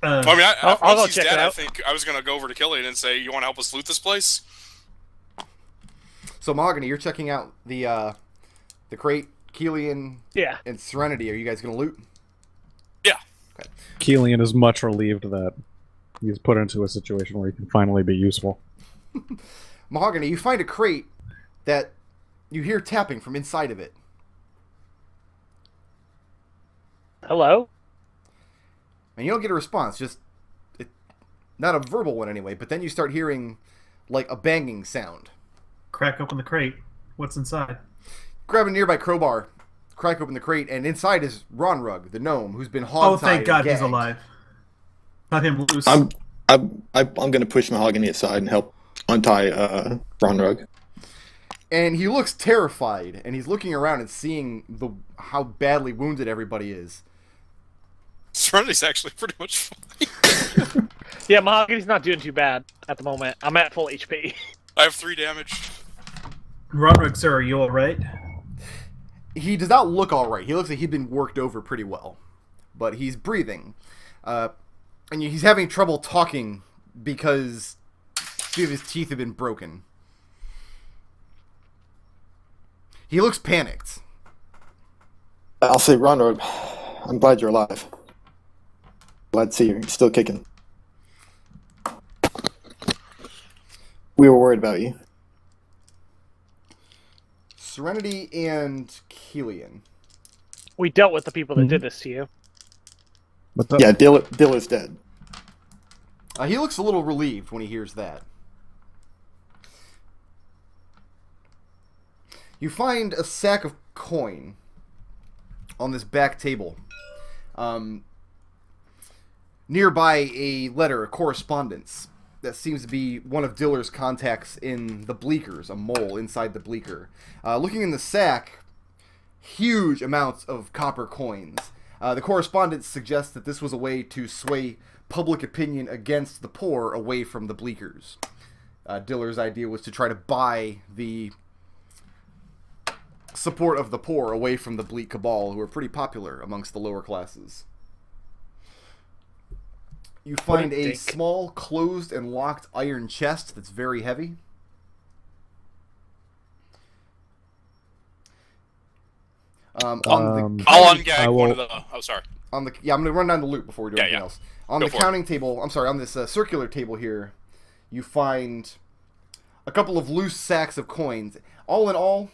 Well, I mean, I'll once go he's check it dead, I out. think I was going to go over to Kelian and say, "You want to help us loot this place?" So, Mahogany, you're checking out the crate. Kelian Yeah. and Serenity, are you guys going to loot? Yeah. Kelian is much relieved that he's put into a situation where he can finally be useful. Mahogany, you find a crate that you hear tapping from inside of it. Hello? And you don't get a response, not a verbal one anyway, but then you start hearing like a banging sound. Crack open the crate. What's inside? Grab a nearby crowbar, crack open the crate, and inside is Ronrug, the gnome, who's been hogtied. Oh, thank God and he's gagged. alive. Not him loose. I'm going to push Mahogany aside and help untie Ronrug. And he looks terrified, and he's looking around and seeing how badly wounded everybody is. Serenity's actually pretty much fine. Yeah, Mahogany's not doing too bad at the moment. I'm at full HP. I have 3 damage. Roderick, sir, are you alright? He does not look all right. He looks like he'd been worked over pretty well, but he's breathing, and he's having trouble talking because 2 of his teeth have been broken. He looks panicked. I'll say, Ronrug, I'm glad you're alive. Glad to see you're still kicking. We were worried about you. Serenity and Kelian. We dealt with the people that did this to you. But the, Yeah, Diller's dead. He looks a little relieved when he hears that. You find a sack of coin on this back table. Nearby a letter, a correspondence, that seems to be one of Diller's contacts in the Bleakers, a mole inside the Bleaker. Looking in the sack, huge amounts of copper coins. The correspondence suggests that this was a way to sway public opinion against the poor away from the Bleakers. Diller's idea was to try to buy the support of the poor away from the Bleak Cabal, who are pretty popular amongst the lower classes. You find a dick. small, closed and locked iron chest that's very heavy. On the I'll counting- ungag I one will- of the... Oh, sorry. I'm going to run down the loot before we do Yeah, anything yeah. else. On Go the for it. counting table, on this circular table here, you find a couple of loose sacks of coins. All in all,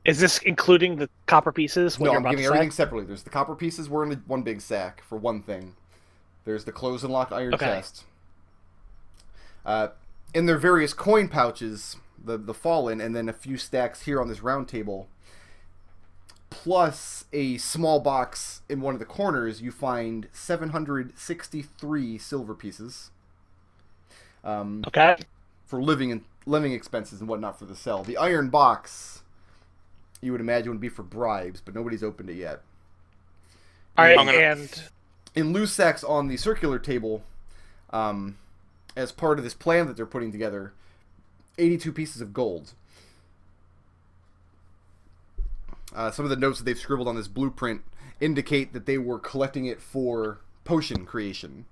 Is this including the copper pieces? What no, you're I'm about giving to everything say? separately. There's the copper pieces were in one big sack for one thing. There's the closed and locked iron Okay. chest. In their various coin pouches, the fallen, and then a few stacks here on this round table, plus a small box in one of the corners, you find 763 silver pieces. Okay. For living expenses and whatnot for the sell. The iron box, you would imagine, would be for bribes, but nobody's opened it yet. All right, I'm gonna- and In loose sacks on the circular table, as part of this plan that they're putting together, 82 pieces of gold. Some of the notes that they've scribbled on this blueprint indicate that they were collecting it for potion creation.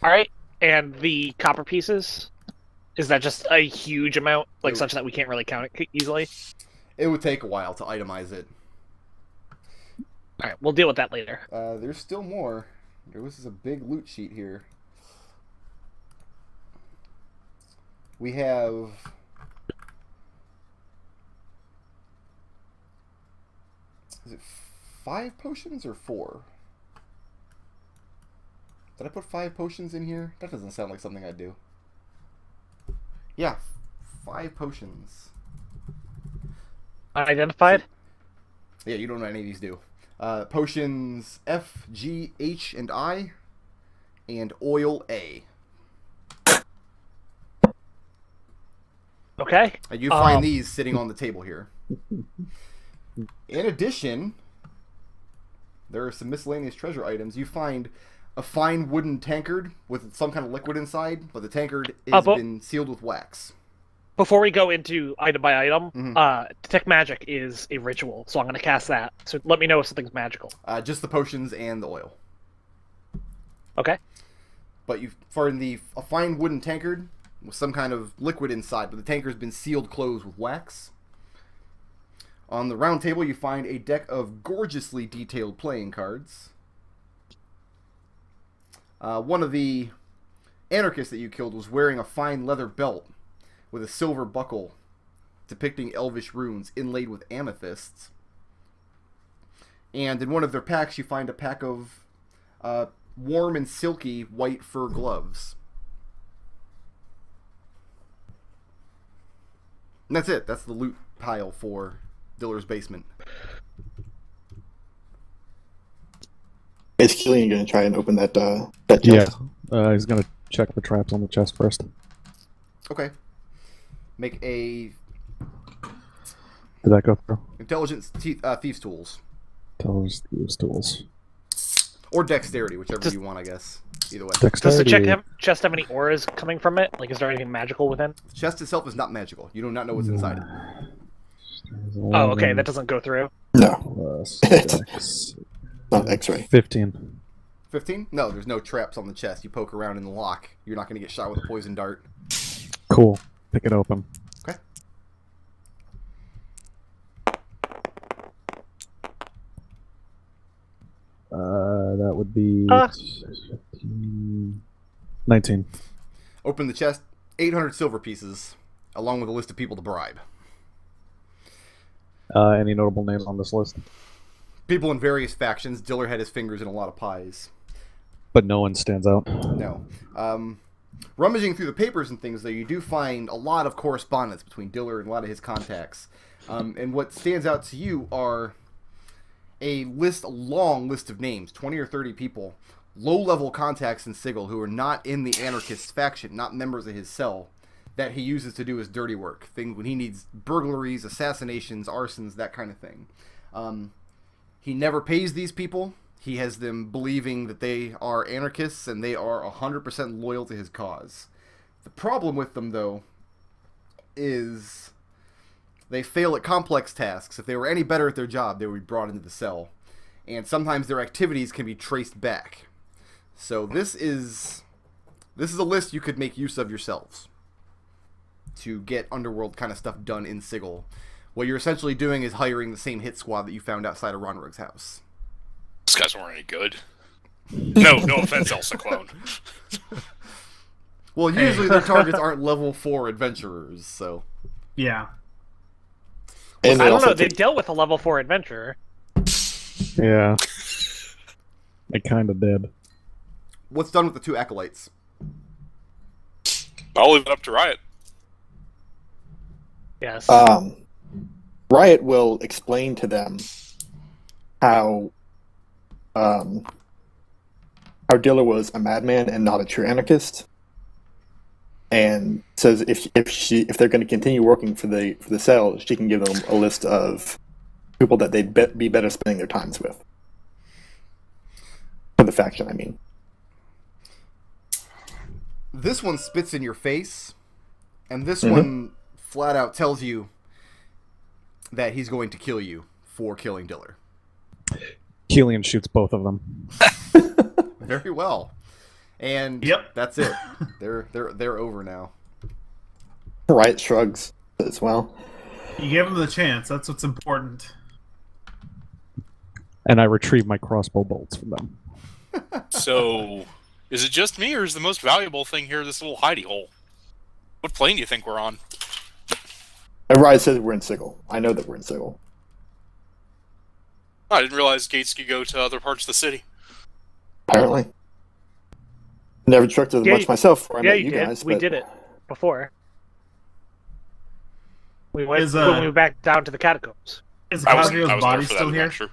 all right, and the copper pieces. Is that just a huge amount, like Nope. such that we can't really count it easily? It would take a while to itemize it. All right, we'll deal with that later. There's still more. There was a big loot sheet here. We have... Is it 5 potions or 4? Did I put 5 potions in here? That doesn't sound like something I'd do. Yeah, 5 potions. Unidentified? Yeah, you don't know any of these do. Potions F, G, H, and I, and oil A. Okay. And you find these sitting on the table here. In addition, there are some miscellaneous treasure items. You find a fine wooden tankard with some kind of liquid inside, but the tankard has been sealed with wax. Before we go into item by item, Detect Magic is a ritual, so I'm going to cast that. So let me know if something's magical. Just the potions and the oil. Okay. But you find a fine wooden tankard with some kind of liquid inside, but the tankard's been sealed closed with wax. On the round table, you find a deck of gorgeously detailed playing cards. One of the anarchists that you killed was wearing a fine leather belt with a silver buckle depicting elvish runes inlaid with amethysts. And in one of their packs, you find a pack of warm and silky white fur gloves. And that's it. That's the loot pile for Diller's basement. Is Kelian going to try and open that chest? Yeah, he's gonna check the traps on the chest first. Okay. Make a Did that go through? intelligence thieves tools Tells these tools. or dexterity, whichever you want, I guess. Either way. Does the Dexterity. chest have any auras coming from it? Like, is there anything magical within? The chest itself is not magical. You do not know what's inside it. Oh, okay, that doesn't go through. No, Plus dex. not X-ray. 15. 15? No, there's no traps on the chest. You poke around in the lock. You're not going to get shot with a poison dart. Cool. Pick it open. Okay. That would be 15, 19. Open the chest. 800 silver pieces, along with a list of people to bribe. Any notable names on this list? People in various factions. Diller had his fingers in a lot of pies. But no one stands out. No. Rummaging through the papers and things, though, you do find a lot of correspondence between Diller and a lot of his contacts. And what stands out to you are a long list of names, 20 or 30 people, low-level contacts in Sigil who are not in the Anarchist faction, not members of his cell, that he uses to do his dirty work. Things when he needs burglaries, assassinations, arsons, that kind of thing. He never pays these people. He has them believing that they are anarchists and they are 100% loyal to his cause. The problem with them, though, is they fail at complex tasks. If they were any better at their job, they would be brought into the cell. And sometimes their activities can be traced back. So this is a list you could make use of yourselves to get underworld kind of stuff done in Sigil. What you're essentially doing is hiring the same hit squad that you found outside of Ronrug's house. These guys weren't any good. No offense, El Ciclon. Well, usually their targets aren't level 4 adventurers, so... Yeah. And I don't know. also They dealt with a level 4 adventurer. Yeah. I kind of did. What's done with the 2 acolytes? I'll leave it up to Riot. Yes. Riot will explain to them how Diller was a madman and not a true anarchist, and says if they're going to continue working for the cell, she can give them a list of people that they'd be better spending their times with. For the faction, I mean. This one spits in your face, and this one flat out tells you that he's going to kill you for killing Diller. Kelian shoots both of them. Very well. And Yep. that's it. They're over now. Riot shrugs as well. You gave him the chance. That's what's important. and I retrieve my crossbow bolts from them. So, is it just me, or is the most valuable thing here this little hidey hole? What plane do you think we're on? And Riot says we're in Sigil. I know that we're in Sigil. I didn't realize gates could go to other parts of the city. Apparently. Never trucked as much myself before I met you you did. guys. We but... did it before. We went Is, when we went back down to the catacombs. Is I was there body for that still here? adventure.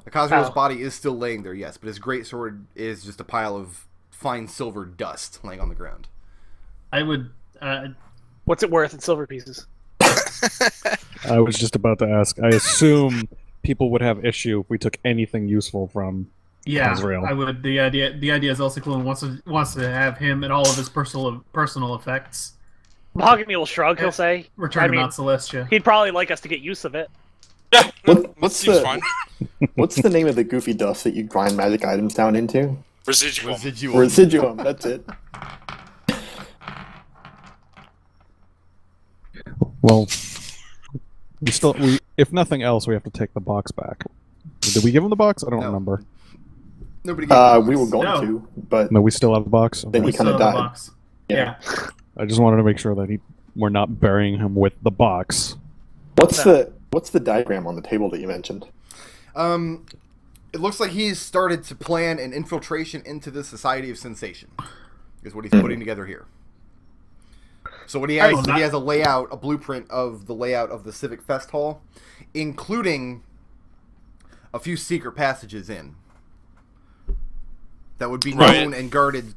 Akazurio's Oh. body is still laying there, yes, but his greatsword is just a pile of fine silver dust laying on the ground. I would. What's it worth in silver pieces? I was just about to ask. I assume people would have issue if we took anything useful from Yeah, Azrael. I would. The idea is Ciclon wants to have him and all of his personal effects Mahogany will shrug. He'll say, return to Mount Celestia. he'd probably like us to get use of it. Yeah, What's seems the fine. what's the name of the goofy dust that you grind magic items down into? Residual. Residuum. That's it. Well, if nothing else, we have to take the box back. Did we give him the box? I don't No. remember. Nobody gave We were going No. to, but No, we still have the box. Then Okay. he kinda So the died. box. Yeah. Yeah. I just wanted to make sure that we're not burying him with the box. what's the diagram on the table that you mentioned? It looks like he's started to plan an infiltration into the Society of Sensation, is what he's putting together here. So what he has, he has a blueprint of the layout of the Civic Fest Hall, including a few secret passages in that would be known and guarded,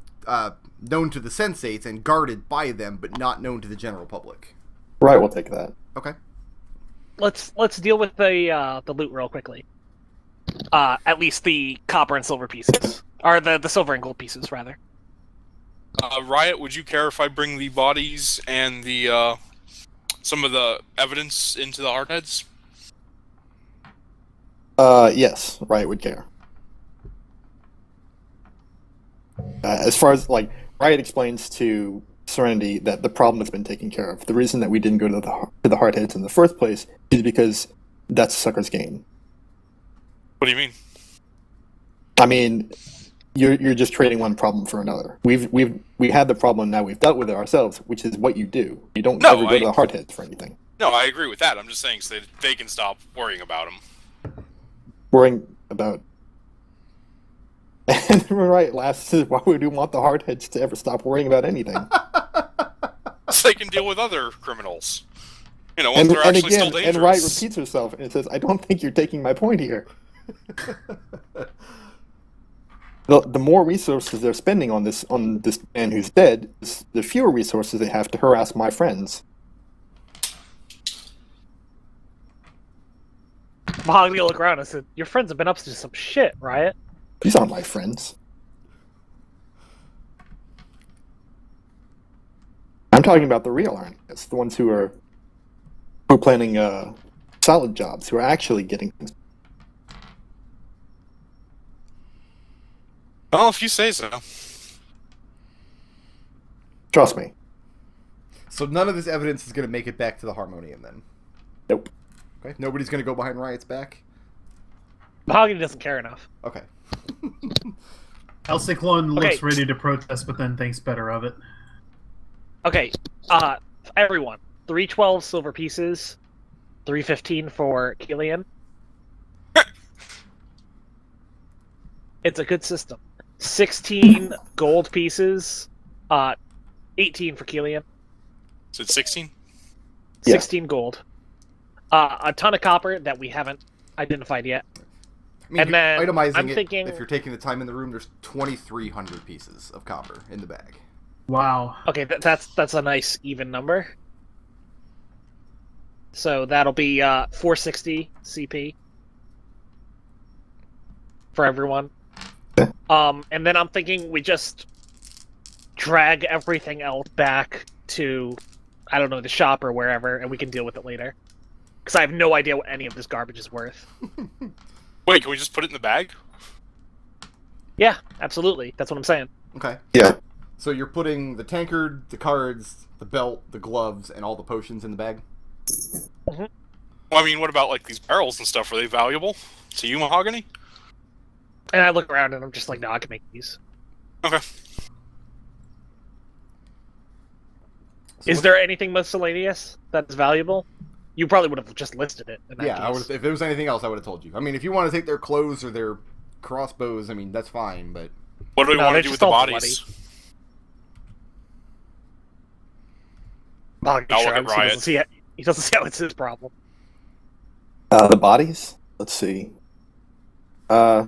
known to the Sensates and guarded by them, but not known to the general public. Right, we'll take that. Okay. Let's deal with the loot real quickly. At least the copper and silver pieces, or the silver and gold pieces, rather. Riot, would you care if I bring the bodies and the some of the evidence into the hardheads? Yes, Riot would care. As far as Riot explains to Serenity that the problem has been taken care of. The reason that we didn't go to the hardheads in the first place is because that's sucker's game. What do you mean? I mean, you're just trading one problem for another. We had the problem, now we've dealt with it ourselves, which is what you do. You don't ever go to the hardheads for anything. No, I agree with that. I'm just saying so that they can stop worrying about them. Worrying about. And right, last says, why would we want the hardheads to ever stop worrying about anything? So they can deal with other criminals. You know, And once they're actually again, still dangerous. and Riot repeats herself and it says, I don't think you're taking my point here. The more resources they're spending on this man who's dead, the fewer resources they have to harass my friends. Mahogany will look around and said, "Your friends have been up to some shit, Riot." These aren't my friends. I'm talking about the real anarchists, the ones who are planning solid jobs, who are actually getting things. Well, if you say so. Trust me. So none of this evidence is going to make it back to the Harmonium then? Nope. Okay, nobody's going to go behind Riot's back? Mahogany doesn't care enough. Okay. Ciclon looks Okay. ready to protest, but then thinks better of it. Okay, everyone, 312 silver pieces, 315 for Kelian. It's a good system. 16 gold pieces, 18 for Kelian. So it's 16? Yeah. 16 gold. A ton of copper that we haven't identified yet. I mean, And then itemizing I'm it, thinking- if you're taking the time in the room, there's 2,300 pieces of copper in the bag. Wow. Okay, that's a nice even number. So that'll be 460 CP for everyone. And then I'm thinking we just drag everything else back to, I don't know, the shop or wherever, and we can deal with it later. Because I have no idea what any of this garbage is worth. Wait, can we just put it in the bag? Yeah, absolutely. That's what I'm saying. Okay. Yeah. So you're putting the tankard, the cards, the belt, the gloves, and all the potions in the bag? Well, I mean, what about, like, these barrels and stuff? Are they valuable to you, Mahogany? And I look around and I'm just like, no, I can make these. Okay. Is there anything miscellaneous that's valuable? You probably would have just listed it. In that Yeah, case. if there was anything else, I would have told you. I mean, if you want to take their clothes or their crossbows, I mean, that's fine, but... What do we No, want they to do with just the don't bodies? Mahogany I'll look at shrugs. Riot. He doesn't see how it's his problem. The bodies? Let's see. Fill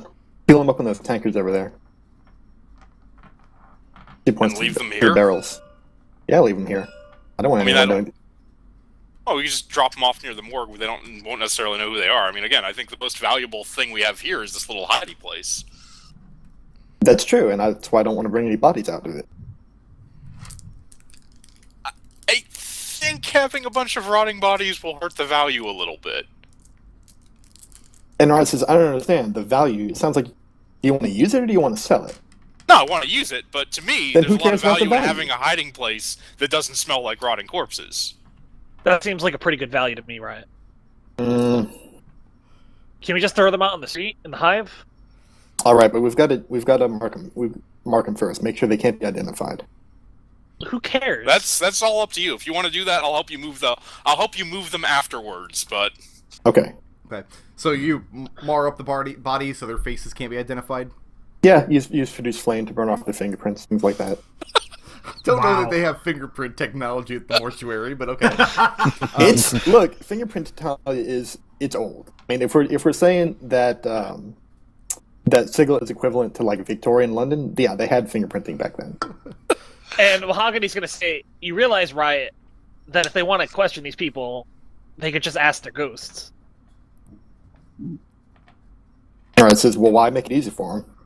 them up in those tankers over there. She points And leave to them the here? barrels. Yeah, leave them here. I don't want anyone knowing. Oh, you just drop them off near the morgue. They won't necessarily know who they are. I mean, again, I think the most valuable thing we have here is this little hidey place. That's true, and that's why I don't want to bring any bodies out of it. I think having a bunch of rotting bodies will hurt the value a little bit. And Riot says, I don't understand. The value, it sounds like, do you want to use it or do you want to sell it? No, I want to use it, but to me, Then there's who a lot of cares about the value in value? having a hiding place that doesn't smell like rotting corpses. That seems like a pretty good value to me, Riot. Mm, Can we just throw them out on the street in the hive? all right, but we've got to mark them first. Make sure they can't be identified. Who cares? That's all up to you. If you want to do that, I'll help you move them afterwards. But Okay. Okay. So you mar up the bodies so their faces can't be identified? Yeah, use Produce Flame to burn off their fingerprints, things like that. Don't know Wow. that they have fingerprint technology at the mortuary, but okay. Look, fingerprint technology it's old. I mean, if we're saying that that Sigil is equivalent to like Victorian London, yeah, they had fingerprinting back then. And Mahogany's gonna say, you realize, Riot, that if they want to question these people, they could just ask their ghosts. All right, it says, well, why make it easy for them?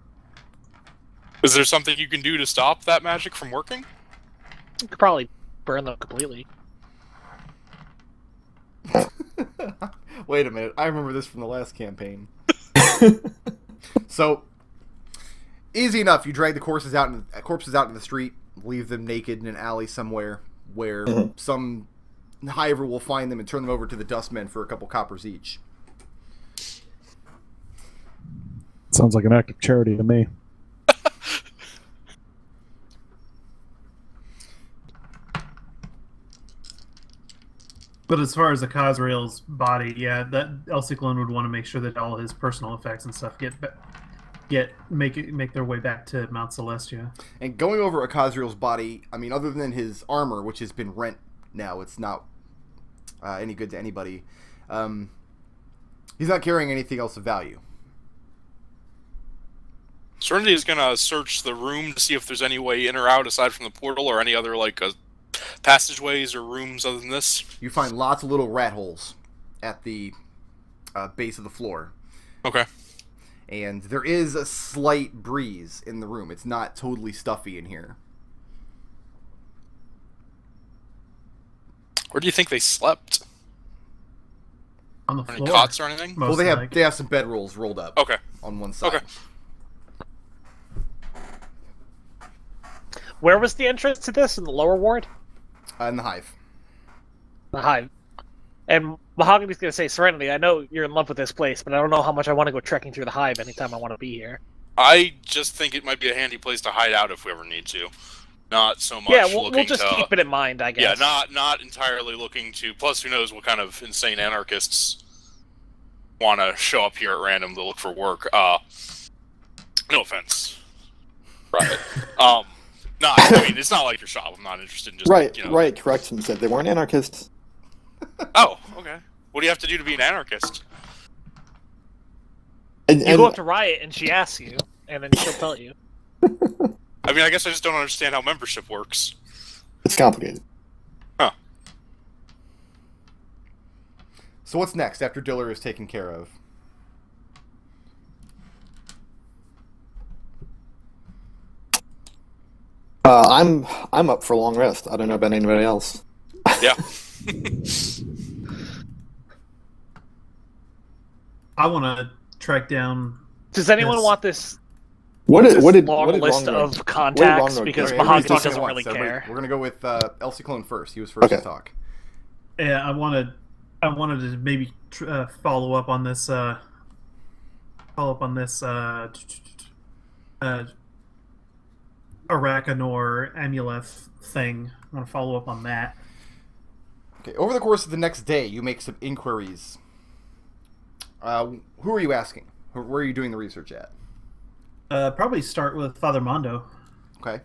is there something you can do to stop that magic from working? You could probably burn them completely. Wait a minute. I remember this from the last campaign. So, easy enough. You drag the corpses out in the street, leave them naked in an alley somewhere where some hiver will find them and turn them over to the dustmen for a couple coppers each. Sounds like an act of charity to me. But as far as the Cosrael's body, yeah, that Ciclon would want to make sure that all his personal effects and stuff make their way back to Mount Celestia. And going over Akazriel's body, I mean, other than his armor, which has been rent now, it's not any good to anybody. He's not carrying anything else of value. Serenity is gonna search the room to see if there's any way in or out aside from the portal or any other passageways or rooms other than this. You find lots of little rat holes at the base of the floor. Okay. And there is a slight breeze in the room. It's not totally stuffy in here. Where do you think they slept? On the Any floor. cots or anything? Well, they have some bedrolls rolled up Okay. on one side. Okay. Where was the entrance to this? In the lower ward? In the hive. The hive. And Mahogany's gonna say, Serenity, I know you're in love with this place, but I don't know how much I want to go trekking through the hive anytime I want to be here. I just think it might be a handy place to hide out if we ever need to. Not so much Yeah, looking we'll just to... keep it in mind, I guess. Yeah, not entirely looking to... Plus, who knows what kind of insane anarchists want to show up here at random to look for work. No offense. Right. No, I mean, it's not like your shop. I'm not interested in just... Right, you know... Riot corrects and said they weren't anarchists. Oh, okay. What do you have to do to be an anarchist? And, You go up to Riot and she asks you, and then she'll tell you. I mean, I guess I just don't understand how membership works. it's complicated. Huh. So what's next after Diller is taken care of? I'm up for a long rest. I don't know about anybody else. Yeah. I want to track down. Does anyone Yes. want this What did long Longroad- list what of did contacts? Longroad Because do? Everybody's Mahogany talking doesn't at once. really Everybody- care. We're gonna go with Ciclon first. He was first Okay. to talk. Yeah, I wanted to maybe follow up on this follow up on this Arakanor Amuleth thing. I want to follow up on that. Okay, over the course of the next day, you make some inquiries. Who are you asking? Where are you doing the research at? Probably start with Father Mondo. Okay.